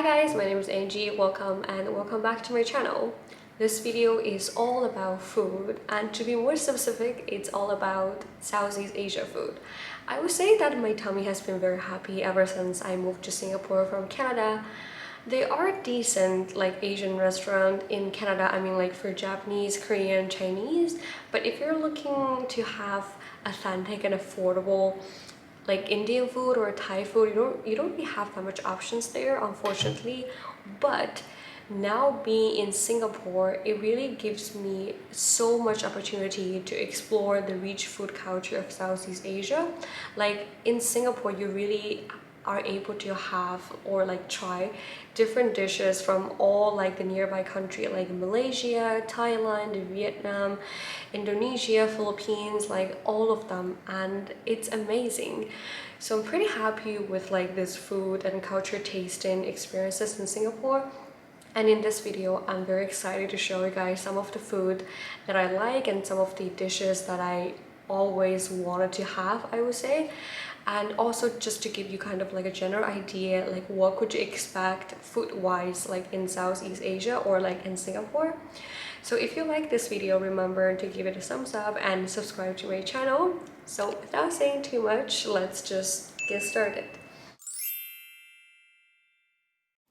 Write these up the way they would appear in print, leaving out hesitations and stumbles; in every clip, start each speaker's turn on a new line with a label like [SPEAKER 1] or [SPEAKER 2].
[SPEAKER 1] guys, my name is Angie. Welcome back to my channel. This video is all about food, and to be more specific, it's all about Southeast Asia food. I would say that my tummy has been very happy ever since I moved to Singapore from Canada. They are decent like Asian restaurant in Canada, I mean like for Japanese, Korean, Chinese, but if you're looking to have authentic and affordable like Indian food or Thai food, you don't really have that much options there, unfortunately. But now being in Singapore, it really gives me so much opportunity to explore the rich food culture of Southeast Asia. Like in Singapore, you really are able to have or like try different dishes from all like the nearby country like Malaysia, Thailand, Vietnam, Indonesia, Philippines, like all of them, and it's amazing. So I'm pretty happy with like this food and culture tasting experiences in Singapore. And in this video, I'm very excited to show you guys some of the food that I like and some of the dishes that I always wanted to have, I would say. And also just to give you kind of like a general idea, like what could you expect food-wise like in Southeast Asia or like in Singapore. So if you like this video, remember to give it a thumbs up and subscribe to my channel. So without saying too much, let's just get started.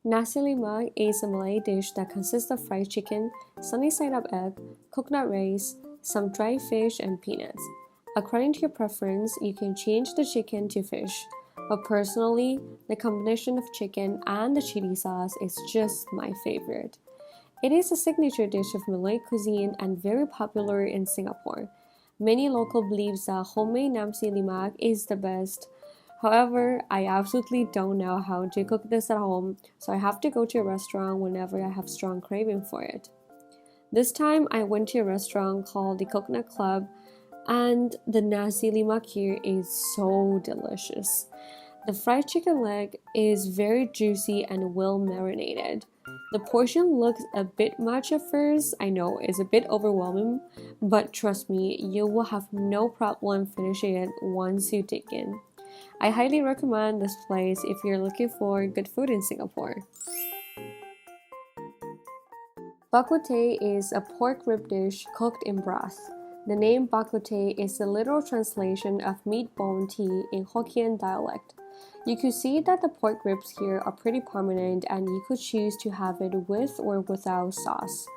[SPEAKER 1] Nasi Lemak is a Malay dish that consists of fried chicken, sunny-side-up egg, coconut rice, some dried fish, and peanuts. According to your preference, you can change the chicken to fish, but personally, the combination of chicken and the chili sauce is just my favorite. It is a signature dish of Malay cuisine and very popular in Singapore. Many local believe that homemade Nasi Lemak is the best. However, I absolutely don't know how to cook this at home, so I have to go to a restaurant whenever I have strong craving for it. This time, I went to a restaurant called the Coconut Club, and the Nasi Lemak here is so delicious. The fried chicken leg is very juicy and well marinated. The portion looks a bit much at first, I know it's a bit overwhelming, but trust me, you will have no problem finishing it once you dig in. I highly recommend this place if you're looking for good food in Singapore. Bak Kutei is a pork rib dish cooked in broth. The name Bak Kutei is the literal translation of meat bone tea in Hokkien dialect. You could see that the pork ribs here are pretty prominent, and you could choose to have it with or without sauce.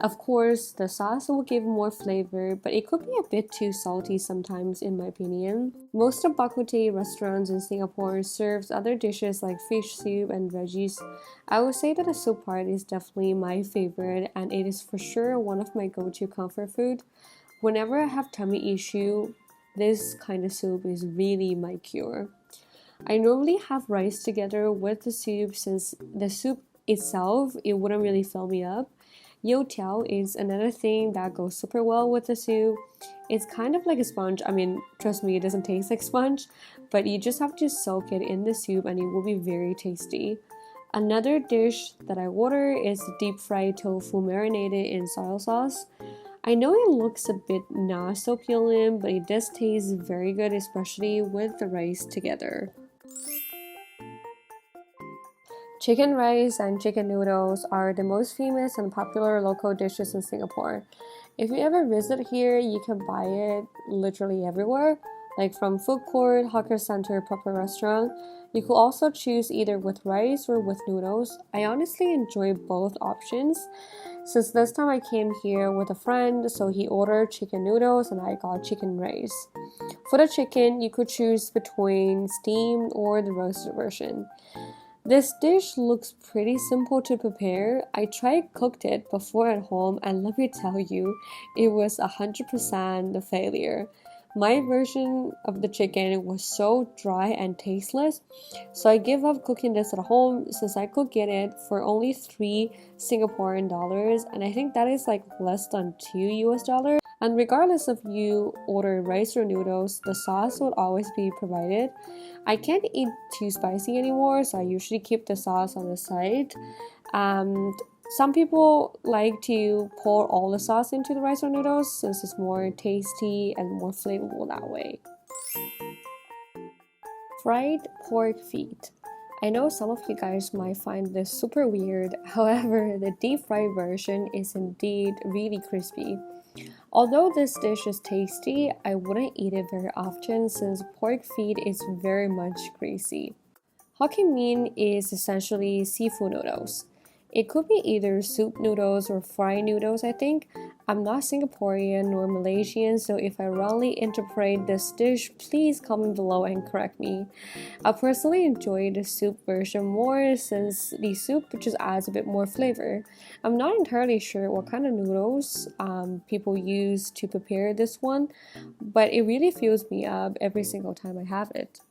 [SPEAKER 1] Of course, the sauce will give more flavor, but it could be a bit too salty sometimes in my opinion. Most of Bak Kutei restaurants in Singapore serves other dishes like fish soup and veggies. I would say that the soup part is definitely my favorite, and it is for sure one of my go-to comfort food. Whenever I have tummy issue, this kind of soup is really my cure. I normally have rice together with the soup since the soup itself, it wouldn't really fill me up. Youtiao is another thing that goes super well with the soup. It's kind of like a sponge. I mean, trust me, it doesn't taste like sponge, but you just have to soak it in the soup and it will be very tasty. Another dish that I order is deep fried tofu marinated in soy sauce. I know it looks a bit not so appealing, but it does taste very good, especially with the rice together. Chicken rice and chicken noodles are the most famous and popular local dishes in Singapore. If you ever visit here, you can buy it literally everywhere, like from food court, hawker center, proper restaurant. You could also choose either with rice or with noodles. I honestly enjoy both options. Since this time I came here with a friend, so he ordered chicken noodles and I got chicken rice. For the chicken, you could choose between steamed or the roasted version. This dish looks pretty simple to prepare. I tried cooked it before at home, and let me tell you, it was 100% a failure. My version of the chicken was so dry and tasteless, so I gave up cooking this at home since I could get it for only 3 Singaporean dollars, and I think that is like less than 2 US dollars. And regardless if you order rice or noodles, the sauce will always be provided. I can't eat too spicy anymore, so I usually keep the sauce on the side. Some people like to pour all the sauce into the rice or noodles since it's more tasty and more flavorful that way. Fried pork feet. I know some of you guys might find this super weird, however, the deep fried version is indeed really crispy. Although this dish is tasty, I wouldn't eat it very often since pork feet is very much greasy. Hokkien Mee is essentially seafood noodles. It could be either soup noodles or fried noodles, I think. I'm not Singaporean nor Malaysian, so if I wrongly interpret this dish, please comment below and correct me. I personally enjoy the soup version more since the soup just adds a bit more flavor. I'm not entirely sure what kind of noodles people use to prepare this one, but it really fills me up every single time I have it.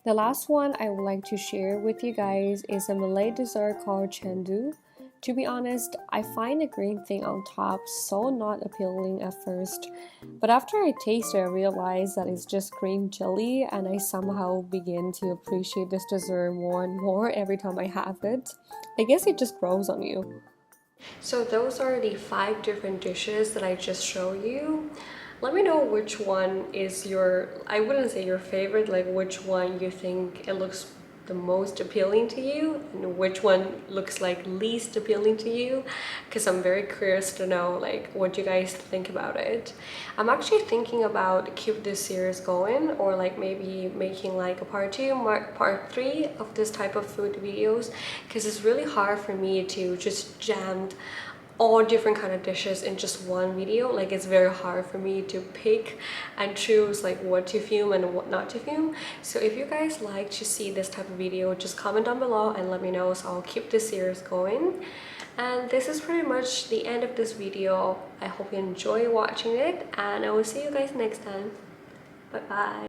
[SPEAKER 1] The last one I would like to share with you guys is a Malay dessert called Chandu. To be honest, I find the green thing on top so not appealing at first, but after I taste it, I realize that it's just green jelly, and I somehow begin to appreciate this dessert more and more every time I have it. I guess it just grows on you. So those are the 5 different dishes that I just showed you. Let me know which one is your, I wouldn't say your favorite, like which one you think it looks the most appealing to you and which one looks like least appealing to you, because I'm very curious to know like what you guys think about it. I'm actually thinking about keep this series going, or like maybe making like a part 2, part 3 of this type of food videos, because it's really hard for me to just jam all different kind of dishes in just one video. Like it's very hard for me to pick and choose like what to film and what not to film. So if you guys like to see this type of video, just comment down below and let me know, so I'll keep this series going. And this is pretty much the end of this video. I hope you enjoy watching it, and I will see you guys next time. Bye bye.